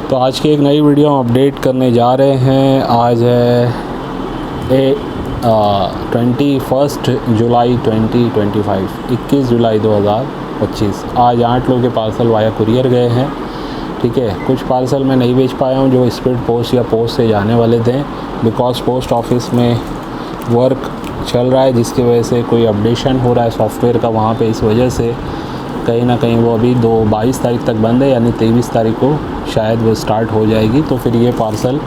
तो आज की एक नई वीडियो हम अपडेट करने जा रहे हैं। आज है 21 जुलाई 2025, 21 जुलाई 2025। आज 8 लोगों के पार्सल वाया कुरियर गए हैं। ठीक है, कुछ पार्सल मैं नहीं भेज पाया हूँ जो स्पीड पोस्ट या पोस्ट से जाने वाले थे, बिकॉज़ पोस्ट ऑफिस में वर्क चल रहा है जिसकी वजह से कोई अपडेशन हो रहा है सॉफ्टवेयर का वहाँ पे। इस वजह से कहीं ना कहीं वो अभी 22 तारीख तक बंद है, यानी 23 तारीख को शायद वो स्टार्ट हो जाएगी। तो फिर ये पार्सल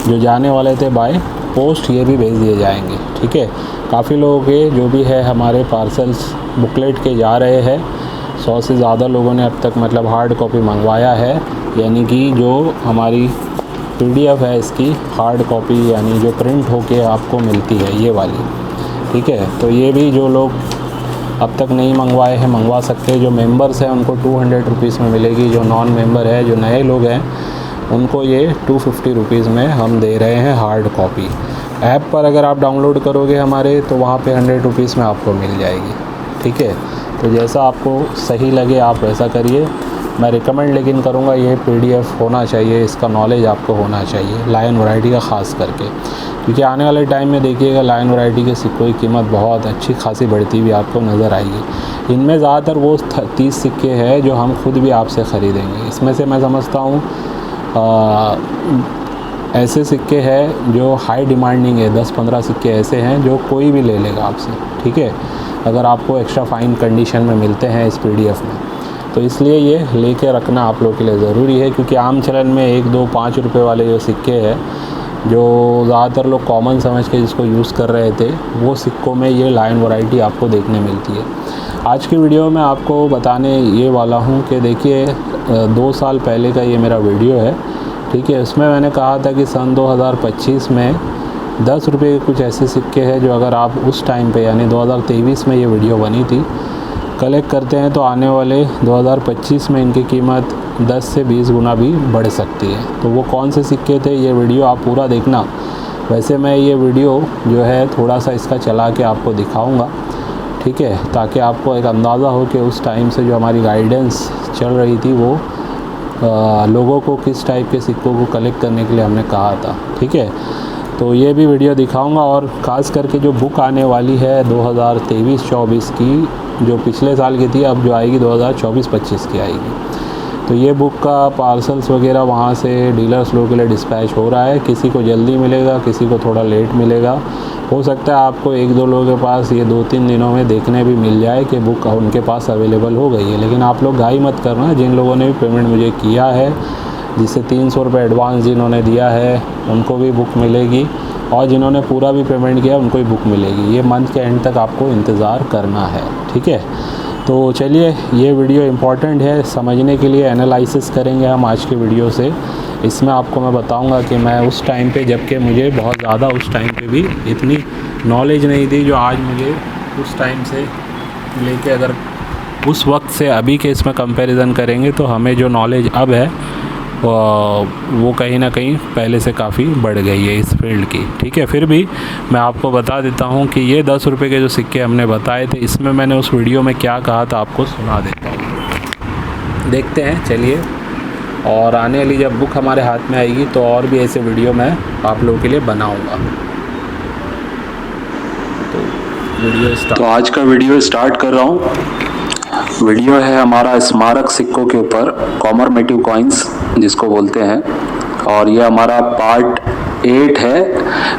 जो जाने वाले थे बाय पोस्ट ये भी भेज दिए जाएंगे। ठीक है, काफ़ी लोगों के जो भी है हमारे पार्सल्स बुकलेट के जा रहे हैं। 100 से ज़्यादा लोगों ने अब तक मतलब हार्ड कॉपी मंगवाया है, यानी कि जो हमारी PDF है इसकी हार्ड कॉपी, यानी जो प्रिंट होके आपको मिलती है ये वाली। ठीक है, तो ये भी जो लोग अब तक नहीं मंगवाए हैं मंगवा सकते हैं। जो मेंबर्स हैं उनको 200 रुपीज़ में मिलेगी। जो नॉन मेंबर है, जो नए लोग हैं, उनको ये 250 रुपीज़ में हम दे रहे हैं हार्ड कॉपी। ऐप पर अगर आप डाउनलोड करोगे हमारे तो वहाँ पे 100 रुपीज़ में आपको मिल जाएगी। ठीक है, तो जैसा आपको सही लगे आप वैसा करिए। मैं रिकमेंड लेकिन करूँगा ये PDF होना चाहिए, इसका नॉलेज आपको होना चाहिए लायन वैरायटी का ख़ास करके, क्योंकि आने वाले टाइम में देखिएगा लायन वैरायटी के सिक्कों की कीमत बहुत अच्छी खासी बढ़ती हुई आपको नज़र आएगी। इनमें ज़्यादातर वो 30 सिक्के हैं जो हम खुद भी आपसे ख़रीदेंगे। इसमें से मैं समझता हूँ ऐसे सिक्के हैं जो हाई डिमांडिंग है। 10-15 सिक्के ऐसे हैं जो कोई भी ले लेगा आपसे। ठीक है, अगर आपको एक्स्ट्रा फाइन कंडीशन में मिलते हैं इस PDF में, तो इसलिए ये लेके रखना आप लोगों के लिए ज़रूरी है। क्योंकि आम चलन में 1, 2, 5 रुपये वाले जो सिक्के हैं जो ज़्यादातर लोग कॉमन समझ के जिसको यूज़ कर रहे थे, वो सिक्कों में ये लायन वैरायटी आपको देखने मिलती है। आज की वीडियो में आपको बताने ये वाला हूँ कि देखिए 2 साल पहले का ये मेरा वीडियो है। ठीक है, उसमें मैंने कहा था कि सन 2025 में 10 रुपये के कुछ ऐसे सिक्के हैं जो अगर आप उस टाइम पे यानी 2023 में ये वीडियो बनी थी कलेक्ट करते हैं तो आने वाले 2025 में इनकी कीमत 10 से 20 गुना भी बढ़ सकती है। तो वो कौन से सिक्के थे ये वीडियो आप पूरा देखना। वैसे मैं ये वीडियो जो है थोड़ा सा इसका चला के आपको दिखाऊंगा। ठीक है, ताकि आपको एक अंदाज़ा हो कि उस टाइम से जो हमारी गाइडेंस चल रही थी वो लोगों को किस टाइप के सिक्कों को कलेक्ट करने के लिए हमने कहा था। ठीक है, तो ये भी वीडियो दिखाऊंगा। और ख़ास करके जो बुक आने वाली है 2023-24 की, जो पिछले साल की थी, अब जो आएगी 2024-25 की आएगी। तो ये बुक का पार्सल्स वगैरह वहाँ से डीलर्स लोगों के लिए डिस्पैच हो रहा है। किसी को जल्दी मिलेगा, किसी को थोड़ा लेट मिलेगा। हो सकता है आपको 1-2 लोगों के पास ये 2-3 दिनों में देखने भी मिल जाए कि बुक उनके पास अवेलेबल हो गई है। लेकिन आप लोग घाई मत करना। जिन लोगों ने भी पेमेंट मुझे किया है, जिससे 300 रुपये एडवांस जिन्होंने दिया है उनको भी बुक मिलेगी, और जिन्होंने पूरा भी पेमेंट किया उनको भी बुक मिलेगी। ये मंथ के एंड तक आपको इंतज़ार करना है। ठीक है, तो चलिए ये वीडियो इम्पॉर्टेंट है समझने के लिए। एनालिसिस करेंगे हम आज के वीडियो से। इसमें आपको मैं बताऊंगा कि मैं उस टाइम पे, जबकि मुझे बहुत ज़्यादा उस टाइम पे भी इतनी नॉलेज नहीं थी जो आज मुझे उस टाइम से लेके, अगर उस वक्त से अभी के इसमें कंपैरिजन करेंगे तो हमें जो नॉलेज अब है वो कहीं ना कहीं पहले से काफ़ी बढ़ गई है इस फील्ड की। ठीक है, फिर भी मैं आपको बता देता हूँ कि ये 10 रुपये के जो सिक्के हमने बताए थे, इसमें मैंने उस वीडियो में क्या कहा था आपको सुना देता हूँ। देखते हैं चलिए। और आने वाली जब बुक हमारे हाथ में आएगी तो और भी ऐसे वीडियो मैं आप लोगों के लिए बनाऊँगा। तो आज का वीडियो स्टार्ट कर रहा हूँ। वीडियो है हमारा स्मारक सिक्कों के ऊपर, कॉमरमेटिव कॉइन्स जिसको बोलते हैं, और ये हमारा पार्ट 8 है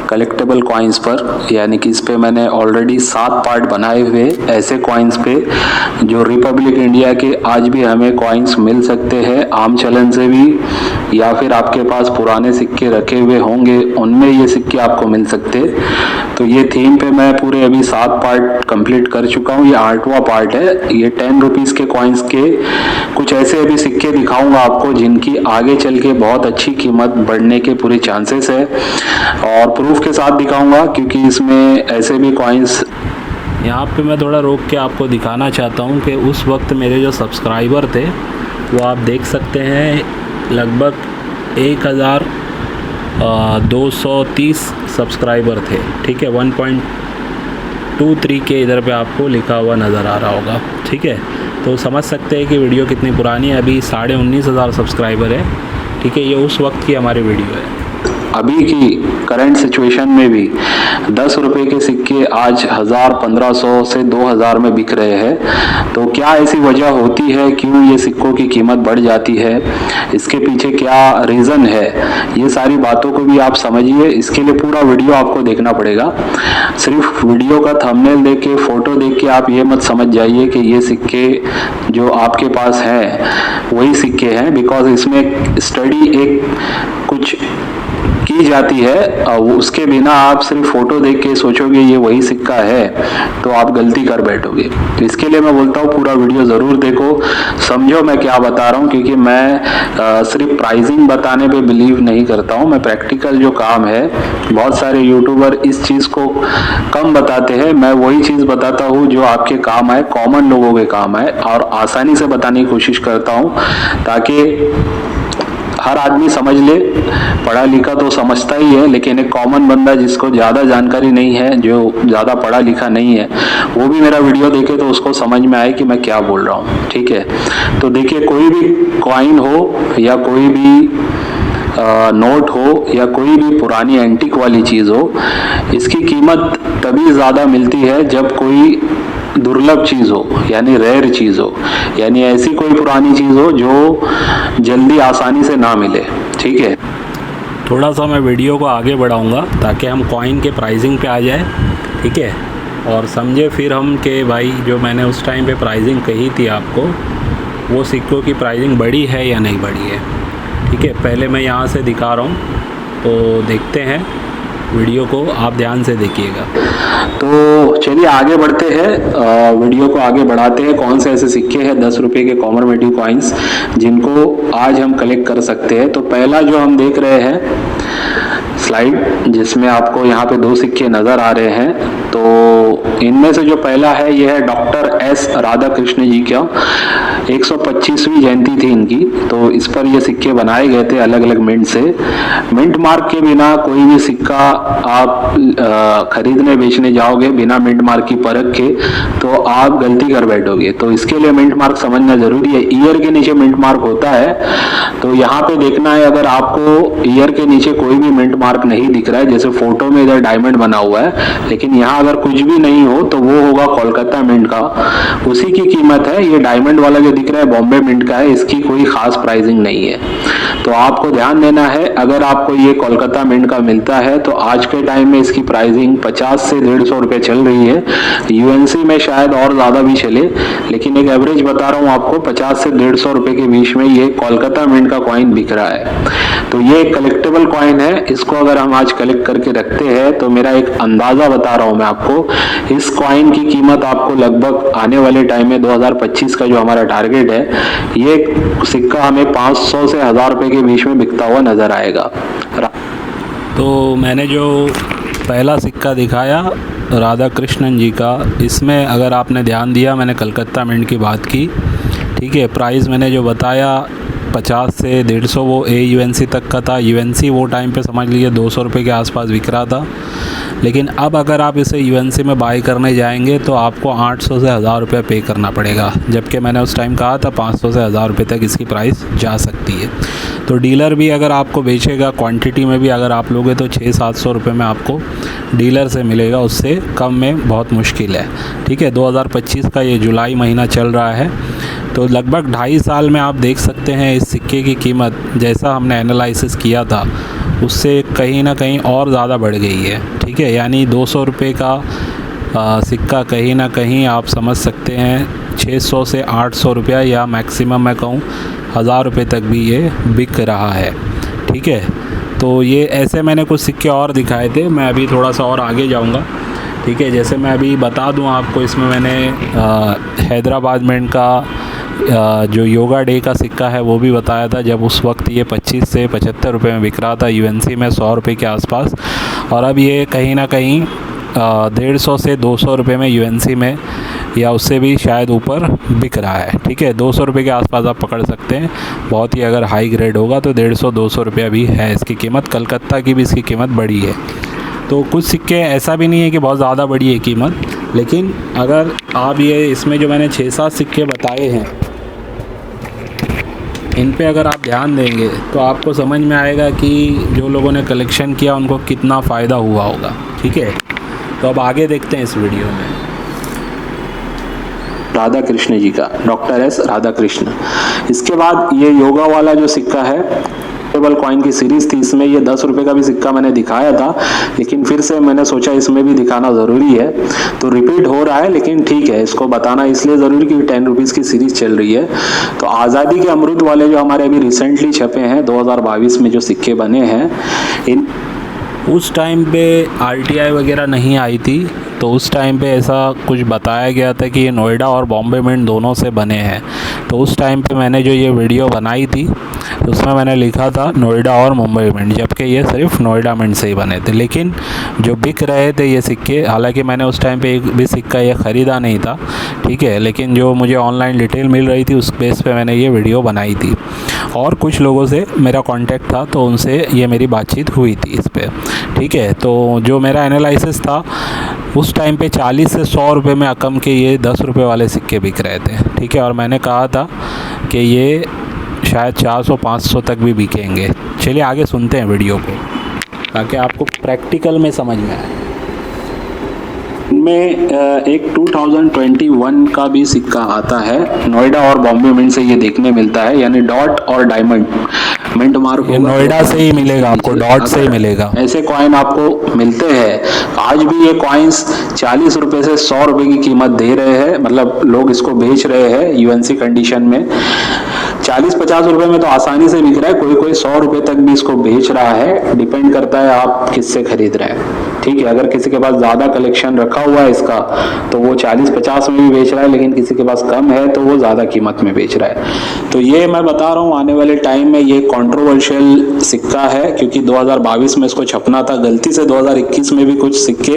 कलेक्टेबल कॉइन्स पर। यानी कि इस पे मैंने ऑलरेडी 7 पार्ट बनाए हुए ऐसे कॉइन्स पे जो रिपब्लिक इंडिया के आज भी हमें कॉइन्स मिल सकते हैं आम चलन से भी, या फिर आपके पास पुराने सिक्के रखे हुए होंगे उनमें ये सिक्के आपको मिल सकते। तो ये थीम पे मैं पूरे अभी 7 पार्ट कंप्लीट कर चुका हूँ। ये 8वां पार्ट है। ये 10 रुपीज़ के कॉइन्स के कुछ ऐसे अभी सिक्के दिखाऊंगा आपको जिनकी आगे चल के बहुत अच्छी कीमत बढ़ने के पूरे चांसेस है, और प्रूफ के साथ दिखाऊंगा क्योंकि इसमें ऐसे भी कॉइन्स। यहाँ पे मैं थोड़ा रोक के आपको दिखाना चाहता हूँ कि उस वक्त मेरे जो सब्सक्राइबर थे वो आप देख सकते हैं लगभग 1230 सब्सक्राइबर थे। ठीक है, 1.23 के इधर पे आपको लिखा हुआ नज़र आ रहा होगा। ठीक है, तो समझ सकते हैं कि वीडियो कितनी पुरानी है। अभी 19,500 सब्सक्राइबर है। ठीक है, ये उस वक्त की हमारी वीडियो है। अभी की करंट सिचुएशन में भी 10 रुपए के सिक्के आज 1000, 1500 से 2000 में बिक रहे हैं। तो क्या ऐसी वजह होती है, क्यों ये सिक्कों की कीमत बढ़ जाती है, इसके पीछे क्या रीज़न है, ये सारी बातों को भी आप समझिए। इसके लिए पूरा वीडियो आपको देखना पड़ेगा। सिर्फ वीडियो का थंबनेल देख के, फोटो देख के आप ये मत समझ जाइए कि ये सिक्के जो आपके पास हैं वही सिक्के हैं, बिकॉज इसमें स्टडी एक कुछ की जाती है। उसके बिना आप सिर्फ फोटो देख के सोचोगे ये वही सिक्का है तो आप गलती कर बैठोगे। तो इसके लिए मैं बोलता हूँ पूरा वीडियो ज़रूर देखो, समझो मैं क्या बता रहा हूँ, क्योंकि मैं सिर्फ प्राइसिंग बताने पे बिलीव नहीं करता हूँ। मैं प्रैक्टिकल जो काम है, बहुत सारे यूट्यूबर इस चीज़ को कम बताते हैं, मैं वही चीज़ बताता हूँ जो आपके काम आए, कॉमन लोगों के काम आए, और आसानी से बताने की कोशिश करता हूँ ताकि हर आदमी समझ ले। पढ़ा लिखा तो समझता ही है, लेकिन एक कॉमन बंदा जिसको ज़्यादा जानकारी नहीं है, जो ज़्यादा पढ़ा लिखा नहीं है, वो भी मेरा वीडियो देखे तो उसको समझ में आए कि मैं क्या बोल रहा हूँ। ठीक है, तो देखिए, कोई भी कॉइन हो या कोई भी नोट हो या कोई भी पुरानी एंटीक वाली चीज़ हो, इसकी कीमत तभी ज़्यादा मिलती है जब कोई दुर्लभ चीज़ हो, यानी रेयर चीज़ हो, यानी ऐसी कोई पुरानी चीज़ हो जो जल्दी आसानी से ना मिले। ठीक है, थोड़ा सा मैं वीडियो को आगे बढ़ाऊंगा ताकि हम कॉइन के प्राइसिंग पे आ जाए। ठीक है, और समझे फिर हम कि भाई जो मैंने उस टाइम पे प्राइसिंग कही थी आपको, वो सिक्कों की प्राइसिंग बढ़ी है या नहीं बढ़ी है। ठीक है, पहले मैं यहाँ से दिखा रहा हूँ, तो देखते हैं वीडियो को, आप ध्यान से देखिएगा। तो चलिए आगे बढ़ते हैं, वीडियो को आगे बढ़ाते हैं। कौन से ऐसे सिक्के हैं 10 रुपये के कॉमरमेटिव कॉइन्स जिनको आज हम कलेक्ट कर सकते हैं। तो पहला जो हम देख रहे हैं स्लाइड, जिसमें आपको यहाँ पे 2 सिक्के नज़र आ रहे हैं, तो इनमें से जो पहला है ये है डॉक्टर एस राधा कृष्ण जी का 125वीं जयंती थी इनकी। तो इस पर ये सिक्के बनाए गए थे अलग अलग मिंट से। मिंट मार्क के बिना कोई भी सिक्का आप खरीदने बेचने जाओगे बिना मिंट मार्क की परख के, तो आप गलती कर बैठोगे। तो इसके लिए मिंट मार्क समझना जरूरी है। ईयर के नीचे मिंट मार्क होता है, तो यहाँ पे देखना है, अगर आपको ईयर के नीचे कोई भी मिंट मार्क नहीं दिख रहा है, जैसे फोटो में इधर डायमंड बना हुआ है, लेकिन यहाँ अगर कुछ भी नहीं हो तो वो होगा कोलकाता मिंट का, उसी की कीमत है। ये डायमंड वाला जो दिख रहा है बॉम्बे मिंट का है, इसकी कोई खास प्राइसिंग नहीं है। तो आपको ध्यान देना है, अगर आपको ये कोलकाता मिंट का मिलता है तो आज के टाइम में इसकी प्राइसिंग 50 से 150 रुपये चल रही है। यूएनसी में शायद और ज़्यादा भी चले, लेकिन एक एवरेज बता रहा हूँ आपको, 50 से 150 रुपये के बीच में ये कोलकाता मिंट का कॉइन बिक रहा है। तो ये एक कलेक्टेबल कॉइन है, इसको अगर हम आज कलेक्ट करके रखते हैं तो मेरा एक अंदाज़ा बता रहा हूँ मैं आपको, इस कॉइन की कीमत आपको लगभग आने वाले टाइम में 2025 का जो हमारा टारगेट है, ये सिक्का हमें 500 से 1000 रुपये के बीच में बिकता हुआ नजर आएगा। तो मैंने जो पहला सिक्का दिखाया राधा कृष्णन जी का, इसमें अगर आपने ध्यान दिया, मैंने कलकत्ता मिंट की बात की। ठीक है, प्राइस मैंने जो बताया 50 से 150 वो AUNC तक का था। UNC वो टाइम पे समझ लीजिए 200 रुपये के आसपास बिक रहा था, लेकिन अब अगर आप इसे UNC में बाई करने जाएंगे तो आपको 800 से 1000 रुपये पे करना पड़ेगा, जबकि मैंने उस टाइम कहा था 500 से 1000 रुपये तक इसकी प्राइस जा सकती है। तो डीलर भी अगर आपको बेचेगा, क्वांटिटी में भी अगर आप लोगे तो 600-700 रुपये में आपको डीलर से मिलेगा, उससे कम में बहुत मुश्किल है। ठीक है, 2025 का ये जुलाई महीना चल रहा है, तो लगभग 2.5 साल में आप देख सकते हैं इस सिक्के की कीमत, जैसा हमने एनालिसिस किया था उससे कहीं ना कहीं और ज़्यादा बढ़ गई है। ठीक है, यानी 200 रुपये का सिक्का कहीं ना कहीं आप समझ सकते हैं 600 से 800 रुपया, या मैक्सिमम मैं कहूँ 1000 रुपये तक भी ये बिक रहा है। ठीक है, तो ये ऐसे मैंने कुछ सिक्के और दिखाए थे, मैं अभी थोड़ा सा और आगे जाऊँगा। ठीक है, जैसे मैं अभी बता दूं आपको, इसमें मैंने हैदराबाद मिंट का जो योगा डे का सिक्का है वो भी बताया था, जब उस वक्त ये 25 से 75 रुपये में बिक रहा था, UNC में 100 रुपये के आसपास, और अब ये कहीं ना कहीं 150 से 200 रुपये में UNC में, या उससे भी शायद ऊपर बिक रहा है। ठीक है, 200 रुपये के आसपास आप पकड़ सकते हैं, बहुत ही अगर हाई ग्रेड होगा तो 150-200 रुपया भी है इसकी कीमत। कलकत्ता की भी इसकी कीमत बढ़ी है। तो कुछ सिक्के ऐसा भी नहीं है कि बहुत ज़्यादा बड़ी है कीमत, लेकिन अगर आप ये इसमें जो मैंने 6-7 सिक्के बताए हैं, इन पे अगर आप ध्यान देंगे तो आपको समझ में आएगा कि जो लोगों ने कलेक्शन किया उनको कितना फ़ायदा हुआ होगा। ठीक है, तो अब आगे देखते हैं इस वीडियो में। राधा कृष्ण जी का, डॉक्टर एस राधा कृष्ण। इसके बाद ये योगा वाला जो सिक्का है, टेबल कॉइन की सीरीज थी, इसमें ये 10 रुपए का भी सिक्का मैंने दिखाया था, लेकिन फिर से मैंने सोचा इसमें भी दिखाना जरूरी है, तो रिपीट हो रहा है, लेकिन ठीक है, इसको बताना इसलिए जरूरी क्योंकि 10 रुपीज की सीरीज चल रही है। तो आज़ादी के अमृत वाले जो हमारे अभी रिसेंटली छपे हैं 2022 में जो सिक्के बने हैं, इन उस टाइम पे आरटीआई वगैरह नहीं आई थी, तो उस टाइम पे ऐसा कुछ बताया गया था कि ये नोएडा और बॉम्बे मिंट दोनों से बने हैं। तो उस टाइम पे मैंने जो ये वीडियो बनाई थी तो उसमें मैंने लिखा था नोएडा और मुंबई मिंट, जबकि ये सिर्फ नोएडा मिंट से ही बने थे। लेकिन जो बिक रहे थे ये सिक्के, हालांकि मैंने उस टाइम पे एक भी सिक्का ये ख़रीदा नहीं था, ठीक है, लेकिन जो मुझे ऑनलाइन डिटेल मिल रही थी उस बेस पे मैंने ये वीडियो बनाई थी और कुछ लोगों से मेरा कांटेक्ट था, तो उनसे ये मेरी बातचीत हुई थी इस पर। ठीक है, तो जो मेरा एनालिसिस था उस टाइम पे 40 से 100 रुपये में अकम के ये 10 रुपये वाले सिक्के बिक रहे थे। ठीक है, और मैंने कहा था कि ये शायद 400-500 तक भी बिकेंगे। चलिए आगे सुनते हैं वीडियो को ताकि आपको प्रैक्टिकल में समझ में आए। में एक 2021 का भी सिक्का आता है, नोएडा और बॉम्बे मिंट से ये देखने मिलता है, यानी डॉट और डायमंड मिंट मार्क ये नोएडा से ही मिलेगा आपको, डॉट से ही मिलेगा। ऐसे कॉइन आपको मिलते हैं। आज भी ये कॉइन्स 40 रुपए से 100 रुपए की कीमत दे रहे हैं, मतलब लोग इसको बेच रहे हैं यूएनसी कंडीशन में। 40-50 रुपए में तो आसानी से बिक रहा है, कोई कोई 100 रुपए तक भी इसको बेच रहा है, डिपेंड करता है आप किससे खरीद रहे हैं। ठीक है, अगर किसी के पास ज्यादा कलेक्शन रखा हुआ है इसका तो वो 40-50 में भी बेच रहा है, लेकिन किसी के पास कम है तो वो ज्यादा कीमत में बेच रहा है। तो ये मैं बता रहा हूँ आने वाले टाइम में ये कंट्रोवर्शियल सिक्का है, क्योंकि 2022 में इसको छपना था, गलती से 2021 में भी कुछ सिक्के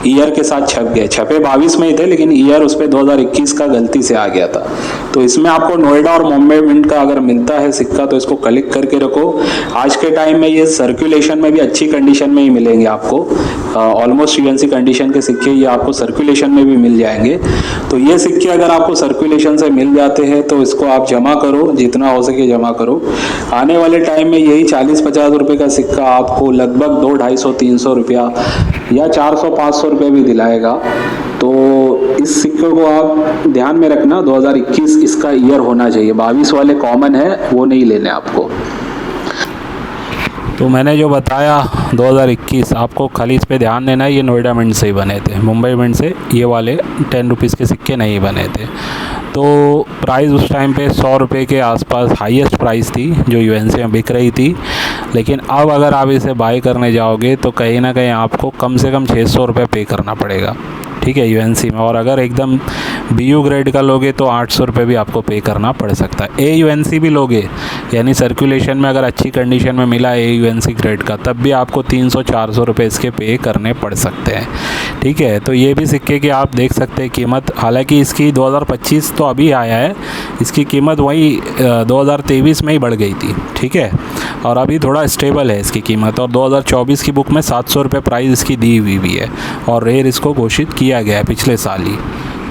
ईयर के साथ छप गए, छपे 22 में ही थे लेकिन ईयर उस पर 2021 का गलती से आ गया था। तो इसमें आपको नोएडा और मुंबई मिंट का अगर मिलता है सिक्का तो इसको कलेक्ट करके रखो। आज के टाइम में ये सर्कुलेशन में भी अच्छी कंडीशन में ही मिलेंगे आपको, ऑलमोस्ट यूएनसी कंडीशन के सिक्के ये आपको सर्कुलेशन में भी मिल जाएंगे। तो ये सिक्के अगर आपको सर्कुलेशन से मिल जाते हैं तो इसको आप जमा करो, जितना हो सके जमा करो। आने वाले टाइम में यही 40-50 रुपए का सिक्का आपको लगभग 200-250-300 रुपया या 400-500 रुपये भी दिलाएगा। तो इस सिक्के को आप ध्यान में रखना, 2021 इसका ईयर होना चाहिए, 22 वाले कॉमन है वो नहीं लेने आपको। तो मैंने जो बताया 2021, आपको खाली इस पे ध्यान देना है, ये नोएडा मिंट से ही बने थे, मुंबई मिंट से ये वाले 10 रुपीज़ के सिक्के नहीं बने थे। तो प्राइस उस टाइम पे 100 रुपये के आसपास हाईएस्ट प्राइस थी जो यूएनसी में बिक रही थी। लेकिन अब अगर आप इसे बाई करने जाओगे तो कहीं ना कहीं आपको कम से कम 600 रुपये पे करना पड़ेगा, ठीक है, यूएनसी में। और अगर एकदम बीयू ग्रेड का लोगे तो 800 रुपये भी आपको पे करना पड़ सकता है। ए यूएनसी भी लोगे, यानी सर्कुलेशन में अगर अच्छी कंडीशन में मिला ए यूएनसी ग्रेड का, तब भी आपको 300-400 रुपये इसके पे करने पड़ सकते हैं। ठीक है, तो ये भी सिक्के की आप देख सकते हैं कीमत, हालांकि इसकी 2025 तो अभी आया है, इसकी कीमत वही 2023 में ही बढ़ गई थी। ठीक है, और अभी थोड़ा स्टेबल है इसकी कीमत, और 2024 की बुक में 700 रुपये प्राइस इसकी दी हुई भी है, और रेयर इसको घोषित किया गया है पिछले साल ही।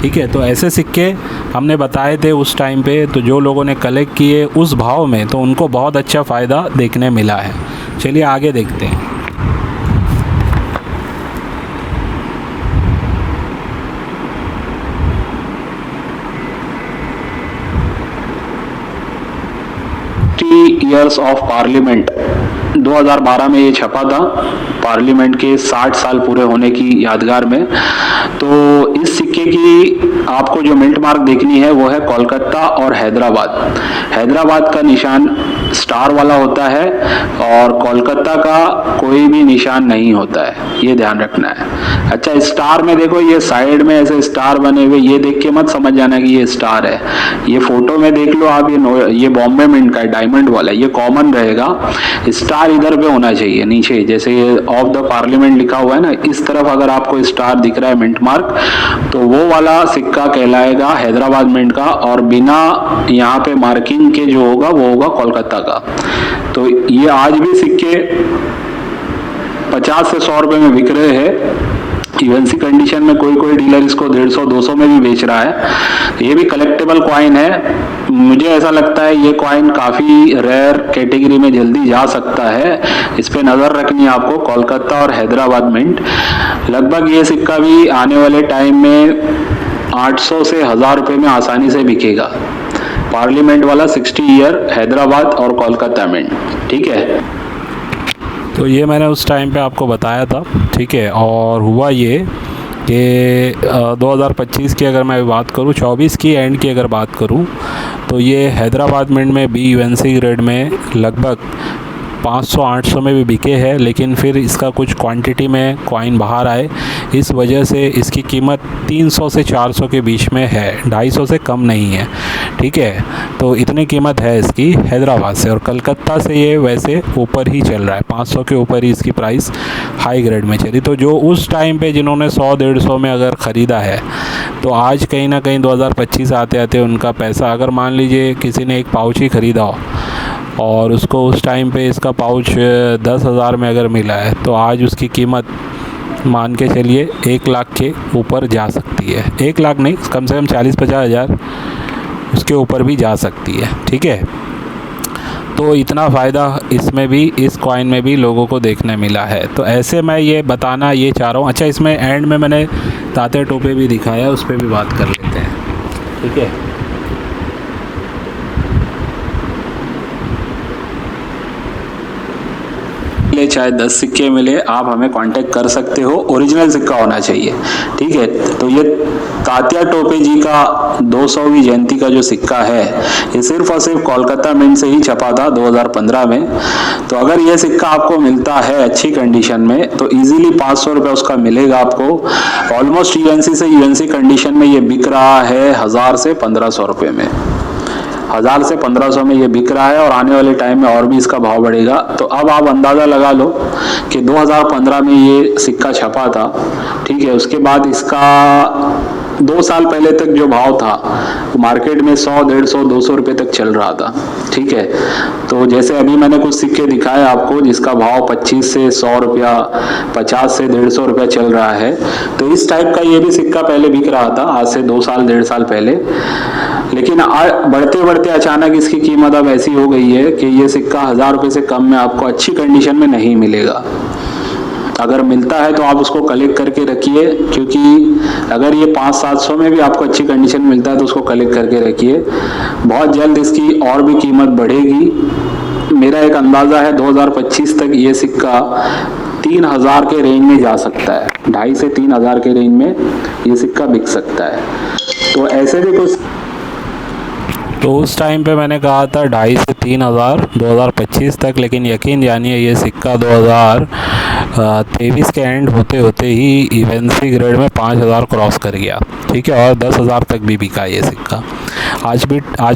ठीक है, तो ऐसे सिक्के हमने बताए थे उस टाइम पे, तो जो लोगों ने कलेक्ट किए उस भाव में तो उनको बहुत अच्छा फ़ायदा देखने मिला है। चलिए आगे देखते हैं। ईयर्स ऑफ पार्लियामेंट 2012 में ये छपा था, पार्लियामेंट के 60 साल पूरे होने की यादगार में। तो इस सिक्के की आपको जो मिंट मार्क देखनी है वो है कोलकाता और हैदराबाद। हैदराबाद का निशान स्टार वाला होता है और कोलकाता का कोई भी निशान नहीं होता है, ये ध्यान रखना है। अच्छा, स्टार में देखो ये साइड में ऐसे स्टार बने हुए, ये देख के मत समझ जाना कि ये स्टार है, ये फोटो में देख लो आप, ये बॉम्बे मिंट का है, डायमंड वाला, ये कॉमन रहेगा। स्टार इधर पे होना चाहिए नीचे, जैसे ये ऑफ द पार्लियामेंट लिखा हुआ है ना, इस तरफ अगर आपको स्टार दिख रहा है मिंट मार्क, तो वो वाला सिक्का कहलाएगा हैदराबाद मिंट का, और बिना यहाँ पे मार्किंग के जो होगा वो होगा कोलकाता का। तो ये आज भी सिक्के 50 से 100 रुपए में बिक रहे हैं। यूएनसी कंडीशन में कोई डीलर इसको 150-200 में भी बेच रहा है। ये भी कलेक्टेबल कॉइन है। मुझे ऐसा लगता है ये कॉइन काफ़ी रेयर कैटेगरी में जल्दी जा सकता है। इस पे नज़र रखनी है आपको। कोलकाता और हैदराबाद मिंट, लगभग ये सिक्का भी आने वाले टाइम में 800 से 1000 रुपये में आसानी से बिकेगा। पार्लियामेंट वाला 60 ईयर हैदराबाद और कोलकाता मिंट, ठीक है। तो ये मैंने उस टाइम पे आपको बताया था, ठीक है। और हुआ ये कि 2025 की अगर मैं बात करूँ, 24 की एंड की अगर बात करूँ, तो ये हैदराबाद मिंट में बी यूएनसी ग्रेड में लगभग 500-800 में भी बिके हैं, लेकिन फिर इसका कुछ क्वांटिटी में कॉइन बाहर आए, इस वजह से इसकी कीमत 300 से 400 के बीच में है, 250 से कम नहीं है, ठीक है। तो इतनी कीमत है इसकी हैदराबाद से। और कलकत्ता से ये वैसे ऊपर ही चल रहा है, 500 के ऊपर ही इसकी प्राइस हाई ग्रेड में चली। तो जो उस टाइम पे जिन्होंने 100-150 में अगर ख़रीदा है, तो आज कहीं ना कहीं 2025 आते आते उनका पैसा, अगर मान लीजिए किसी ने एक पाउच ही ख़रीदा हो और उसको उस टाइम पे इसका पाउच 10,000 में अगर मिला है, तो आज उसकी कीमत मान के चलिए 1 लाख के ऊपर जा सकती है। 1 लाख नहीं, कम से कम 40-50 हज़ार उसके ऊपर भी जा सकती है, ठीक है। तो इतना फ़ायदा इसमें भी, इस कॉइन में भी लोगों को देखने मिला है। तो ऐसे मैं ये बताना ये चाह रहा हूँ। अच्छा, इसमें एंड में मैंने ताते टोपे भी दिखाया, उस पर भी बात कर लेते हैं, ठीक है। चाहे 10 सिक्के मिले, आप हमें कांटेक्ट कर सकते हो। ओरिजिनल सिक्का होना चाहिए, ठीक है। तो ये तात्या टोपे जी का 200वीं जयंती का जो सिक्का है, ये सिर्फ और सिर्फ कोलकाता मिंट से ही छपा था 2015 में। तो अगर ये सिक्का आपको मिलता है अच्छी कंडीशन में, तो इजीली 500 रुपये उसका मिलेगा आपको। ऑलमोस्ट यूएनसी से यूएनसी कंडीशन में ये बिक रहा है 1000 से 1500 रुपये में। 1000 से 1500 में ये बिक रहा है, और आने वाले टाइम में और भी इसका भाव बढ़ेगा। तो अब आप अंदाज़ा लगा लो कि 2015 में ये सिक्का छपा था, ठीक है। उसके बाद इसका 2 साल पहले तक जो भाव था, मार्केट में 100, 150, 200 रुपये तक चल रहा था, ठीक है। तो जैसे अभी मैंने कुछ सिक्के दिखाए आपको जिसका भाव 25 से 100 रुपया, 50 से 150 रुपया चल रहा है। तो इस टाइप का ये भी सिक्का पहले बिक रहा था, आज से 2 साल 1.5 साल पहले। लेकिन बढ़ते बढ़ते अचानक इसकी कीमत अब ऐसी हो गई है कि ये सिक्का 1000 रुपये से कम में आपको अच्छी कंडीशन में नहीं मिलेगा। अगर मिलता है तो आप उसको कलेक्ट करके रखिए, क्योंकि अगर ये 500-700 में भी आपको अच्छी कंडीशन में मिलता है तो उसको कलेक्ट करके रखिए। बहुत जल्द इसकी और भी कीमत बढ़ेगी। मेरा एक अंदाज़ा है 2025 तक ये सिक्का 3000 के रेंज में जा सकता है। 2.5 से 3000 के रेंज में ये सिक्का बिक सकता है। तो ऐसे भी कुछ, तो उस टाइम पे मैंने कहा था 2.5 से 3000 2025 तक, लेकिन यकीन जानिए ये सिक्का 2023 के एंड होते होते ही यूएनसी ग्रेड में 5000 क्रॉस कर गया, ठीक है। और 10,000 तक भी बिका ये सिक्का। आज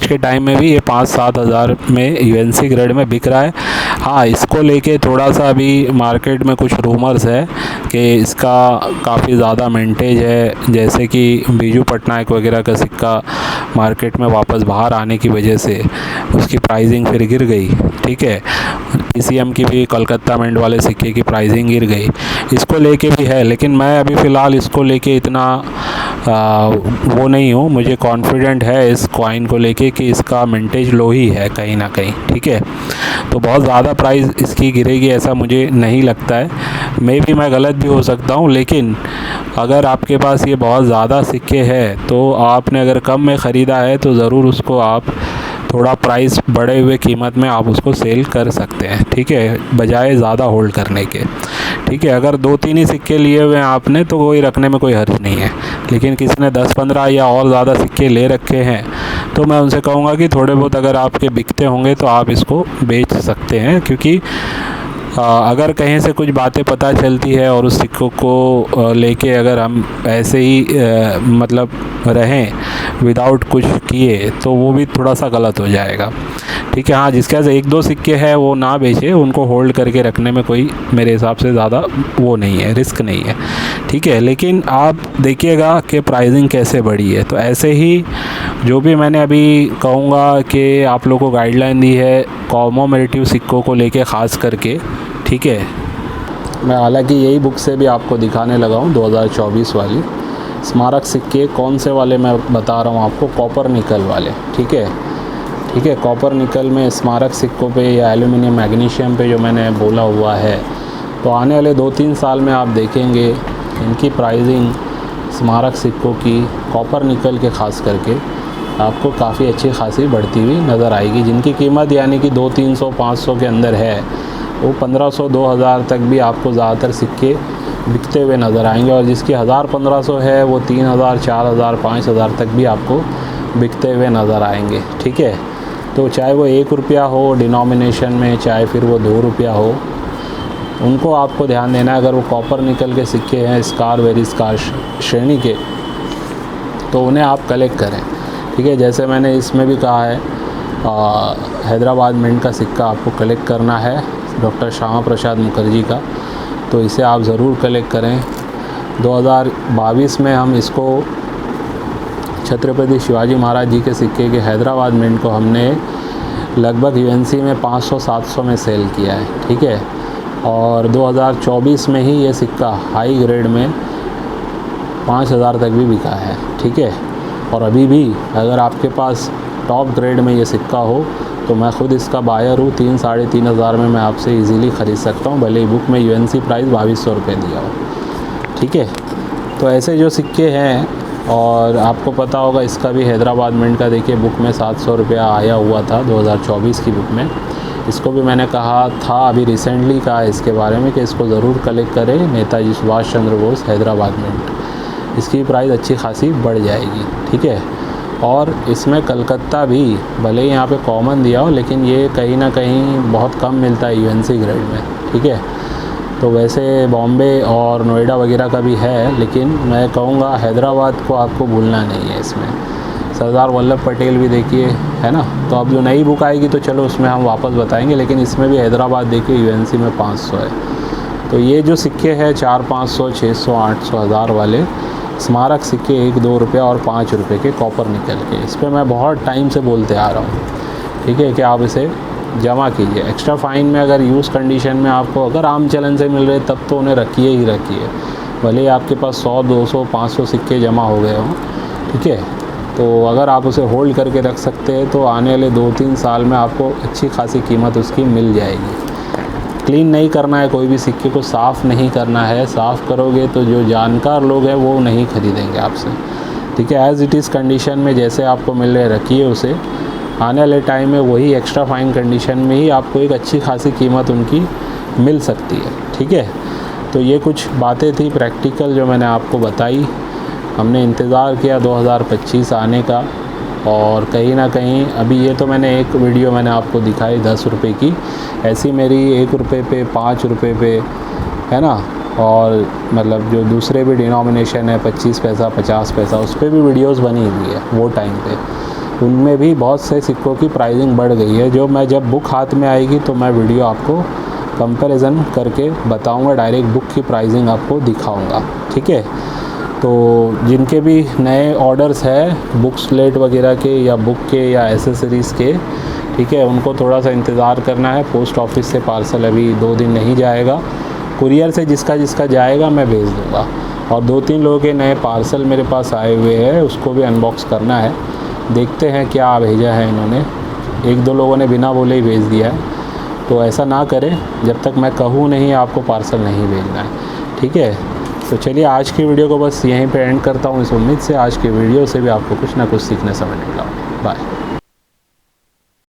के टाइम में भी ये 5-7 हज़ार में यूएनसी ग्रेड में बिक रहा है। हाँ, इसको लेके थोड़ा सा अभी मार्केट में कुछ रूमर्स है कि इसका काफ़ी ज़्यादा मिंटेज है, जैसे कि बीजू पटनायक वगैरह का सिक्का मार्केट में वापस बाहर आने की वजह से उसकी प्राइसिंग फिर गिर गई, ठीक है। पीसीएम की भी कोलकाता मिंट वाले सिक्के की प्राइसिंग गिर गई। इसको लेके भी है, लेकिन मैं अभी फ़िलहाल इसको लेके इतना वो नहीं हूँ। मुझे कॉन्फिडेंट है इस कॉइन को लेके कि इसका मिंटेज लो ही है कहीं ना कहीं, ठीक है। तो बहुत ज़्यादा प्राइस इसकी गिरेगी ऐसा मुझे नहीं लगता है। मैं गलत भी हो सकता हूँ, लेकिन अगर आपके पास ये बहुत ज़्यादा सिक्के हैं तो आपने अगर कम में ख़रीदा है तो ज़रूर उसको आप थोड़ा प्राइस बढ़े हुए कीमत में आप उसको सेल कर सकते हैं, ठीक है, बजाय ज़्यादा होल्ड करने के, ठीक है। अगर 2-3 ही सिक्के लिए हुए हैं आपने तो कोई रखने में कोई हर्ज नहीं है, लेकिन किसी ने 10-15 या और ज़्यादा सिक्के ले रखे हैं तो मैं उनसे कहूँगा कि थोड़े बहुत अगर आपके बिकते होंगे तो आप इसको बेच सकते हैं, क्योंकि अगर कहीं से कुछ बातें पता चलती है और उस सिक्कों को लेके अगर हम ऐसे ही मतलब रहें विदाउट कुछ किए तो वो भी थोड़ा सा गलत हो जाएगा, ठीक है। हाँ, जिसके पास 1-2 सिक्के हैं वो ना बेचे, उनको होल्ड करके रखने में कोई मेरे हिसाब से ज़्यादा वो नहीं है, रिस्क नहीं है, ठीक है। लेकिन आप देखिएगा कि प्राइसिंग कैसे बढ़ी है। तो ऐसे ही जो भी मैंने अभी कहूँगा कि आप लोगों को गाइडलाइन दी है कॉमोमेरेटिव सिक्कों को लेके ख़ास करके, ठीक है। मैं हालांकि यही बुक से भी आपको दिखाने लगा हूँ 2024 वाली। स्मारक सिक्के कौन से वाले मैं बता रहा हूँ आपको, कॉपर निकल वाले, ठीक है। कॉपर निकल में स्मारक सिक्कों पे या एल्यूमिनियम मैग्नीशियम पे जो मैंने बोला हुआ है, तो आने वाले 2-3 साल में आप देखेंगे इनकी प्राइसिंग स्मारक सिक्कों की कॉपर निकल के ख़ास करके आपको काफ़ी अच्छी खासी बढ़ती हुई नज़र आएगी। जिनकी कीमत यानी कि 200-300-500 के अंदर है, वो 1500-2000 तक भी आपको ज़्यादातर सिक्के बिकते हुए नज़र आएंगे, और जिसकी 1000-1500 है वो 3000-4000-5000 तक भी आपको बिकते हुए नज़र आएंगे, ठीक है। तो चाहे वो 1 रुपया हो डिनोमिनेशन में, चाहे फिर वो 2 रुपया हो, उनको आपको ध्यान देना है। अगर वो कॉपर निकल के सिक्के हैं स्कार वेरी स्कार श्रेणी के, तो उन्हें आप कलेक्ट करें, ठीक है। जैसे मैंने इसमें भी कहा है हैदराबाद मिंट का सिक्का आपको कलेक्ट करना है डॉक्टर श्यामा प्रसाद मुखर्जी का, तो इसे आप ज़रूर कलेक्ट करें। 2022 में हम इसको छत्रपति शिवाजी महाराज जी के सिक्के के हैदराबाद मिंट को हमने लगभग यूएनसी में 500-700 में सेल किया है, ठीक है। और 2024 में ही ये सिक्का हाई ग्रेड में 5000 तक भी बिका है, ठीक है। और अभी भी अगर आपके पास टॉप ग्रेड में ये सिक्का हो तो मैं ख़ुद इसका बायर हूँ, 3-3.5 हज़ार में मैं आपसे इजीली ख़रीद सकता हूँ, भले ही बुक में यूएनसी प्राइस 2200 रुपये दिया हो, ठीक है। तो ऐसे जो सिक्के हैं, और आपको पता होगा इसका भी हैदराबाद मिंट का देखिए बुक में 700 रुपया आया हुआ था 2024 की बुक में। इसको भी मैंने कहा था, अभी रिसेंटली कहा इसके बारे में कि इसको ज़रूर कलेक्ट करें, नेताजी सुभाष चंद्र बोस हैदराबाद मिंट। इसकी प्राइस अच्छी खासी बढ़ जाएगी, ठीक है। और इसमें कलकत्ता भी भले ही यहाँ पे कॉमन दिया हो, लेकिन ये कहीं ना कहीं बहुत कम मिलता है यूएनसी ग्रेड में, ठीक है। तो वैसे बॉम्बे और नोएडा वगैरह का भी है, लेकिन मैं कहूँगा हैदराबाद को आपको भूलना नहीं है। इसमें सरदार वल्लभ पटेल भी देखिए, है ना। तो अब जो नई बुक आएगी तो चलो उसमें हम वापस बताएंगे, लेकिन इसमें भी हैदराबाद देखिए यूएनसी में 500 है। तो ये जो सिक्के हैं 400-500, 600, 800, 1000 वाले स्मारक सिक्के 1-2 रुपया और 5 रुपये के कॉपर निकल के, इस पर मैं बहुत टाइम से बोलते आ रहा हूँ, ठीक है, कि आप इसे जमा कीजिए। एक्स्ट्रा फ़ाइन में अगर यूज़ कंडीशन में आपको अगर आम चलन से मिल रहे तब तो उन्हें रखिए, भले ही आपके पास 100, 200, 500 सिक्के जमा हो गए हों, ठीक है। तो अगर आप उसे होल्ड करके रख सकते हैं तो आने वाले 2-3 साल में आपको अच्छी खासी कीमत उसकी मिल जाएगी। क्लीन नहीं करना है, कोई भी सिक्के को साफ़ नहीं करना है। साफ़ करोगे तो जो जानकार लोग हैं वो नहीं ख़रीदेंगे आपसे, ठीक है। एज़ इट इज़ कंडीशन में जैसे आपको मिल रहे रखिए उसे, आने वाले टाइम में वही एक्स्ट्रा फाइन कंडीशन में ही आपको एक अच्छी खासी कीमत उनकी मिल सकती है, ठीक है। तो ये कुछ बातें थी प्रैक्टिकल जो मैंने आपको बताई। हमने इंतज़ार किया 2025 आने का, और कहीं ना कहीं अभी ये तो मैंने एक वीडियो मैंने आपको दिखाई 10 रुपये की, ऐसी मेरी 1 रुपये पे, 5 रुपये पे, है ना। और मतलब जो दूसरे भी डिनोमिनेशन है 25 पैसा, 50 पैसा, उस पर भी वीडियोस बनी हुई है वो टाइम पे। उनमें भी बहुत से सिक्कों की प्राइसिंग बढ़ गई है। जो मैं जब बुक हाथ में आएगी तो मैं वीडियो आपको कंपैरिजन करके बताऊंगा, डायरेक्ट बुक की प्राइसिंग आपको दिखाऊंगा, ठीक है। तो जिनके भी नए ऑर्डर्स है बुक स्लेट वगैरह के या बुक के या एसेसरीज़ के, ठीक है, उनको थोड़ा सा इंतज़ार करना है। पोस्ट ऑफिस से पार्सल अभी 2 दिन नहीं जाएगा, कुरियर से जिसका जाएगा मैं भेज दूँगा। और 2-3 लोगों के नए पार्सल मेरे पास आए हुए हैं, उसको भी अनबॉक्स करना है। देखते हैं क्या भेजा है इन्होंने, 1-2 लोगों ने बिना बोले ही भेज दिया है। तो ऐसा ना करें, जब तक मैं कहूँ नहीं आपको पार्सल नहीं भेजना है, ठीक है। तो चलिए आज की वीडियो को बस यहीं पे एंड करता हूँ, इस उम्मीद से आज की वीडियो से भी आपको कुछ ना कुछ सीखने समझ मिला। बाय।